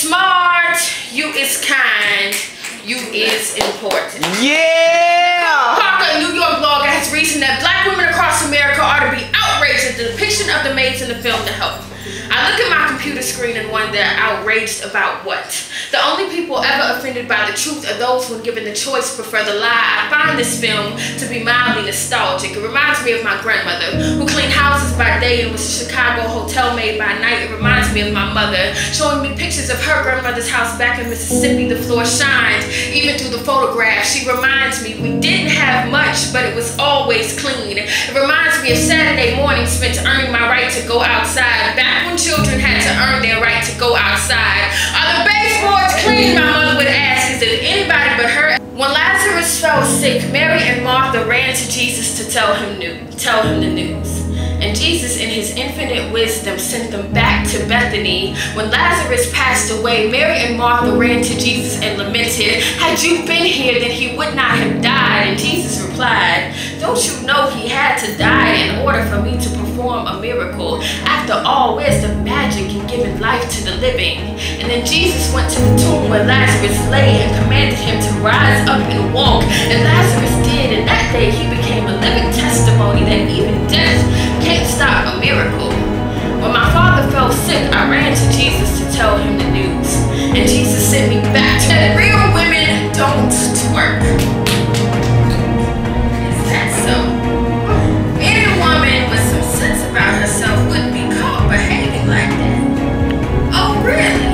smart, you is kind, you is important. Yeah! Parker, a New York blogger, has reasoned that black women across America ought to be outraged at the depiction of the maids in the film The Help. I look at my computer screen and wonder, outraged about what? The only people ever offended by the truth are those who, given the choice, prefer the lie. I find this film to be mildly nostalgic. It reminds me of my grandmother, who cleaned houses by day and was a Chicago hotel maid by night. It reminds me of my mother, showing me pictures of her grandmother's house back in Mississippi. The floor shines, even through the photographs. She reminds me we didn't have much, but it was always clean. It reminds me of Saturday mornings spent earning my right to go outside, back when children had to earn their right to go outside. Are the baseboards clean? My mother would ask, is it anybody but her? When Lazarus fell sick, Mary and Martha ran to Jesus to tell him the news. And Jesus, in his infinite wisdom, sent them back to Bethany. When Lazarus passed away, Mary and Martha ran to Jesus and lamented, had you been here, then he would not have died. And Jesus replied, don't you know he had to die in order for me to perform a miracle? After all, where's the magic in giving life to the living? And then Jesus went to the tomb where Lazarus lay and commanded him to rise up and walk. And Lazarus did, and that day he became a living testimony that even death can't stop a miracle. When my father fell sick, I ran to Jesus to tell him the news. And Jesus sent me back to that real women don't twerk. Is that so? Any woman with some sense about herself wouldn't be caught behaving like that. Oh, really?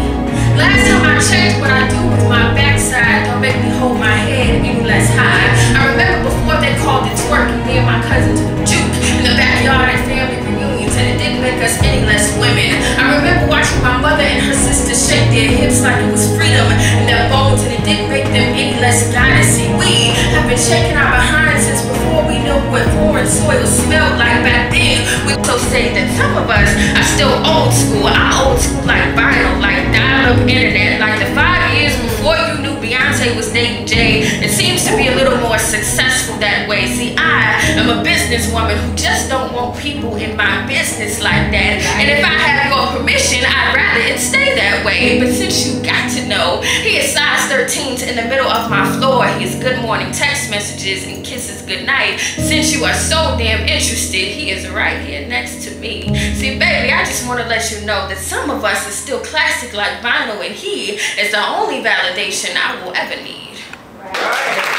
Last time I checked, what I do with my backside don't make me hold my head any less high. I remember before they called it twerking, me and my cousins would juke in the backyard at family reunions, and it didn't make us any less women. I remember watching my mother and her sisters shake their hips like it was freedom in their bones, and it didn't make them any less goddessy. We have been shaking our behinds since before we knew what foreign soil smelled like back then. We also say that some of us are still old school. I'm old school like vinyl, like dial-up internet, like the 5 years before you knew Beyonce was dating Jay. It seems to be a little more successful that way. See, I am a businesswoman who just don't want people in my business like that. And if I have your permission, I'd rather it stay that way. But since you got to know, he is size 13s in the middle of my floor. He is good morning text messages and kisses goodnight. Since you are so damn interested, he is right here next to me. See, baby, I just want to let you know that some of us are still classic like vinyl, and he is the only validation I will ever need. Right.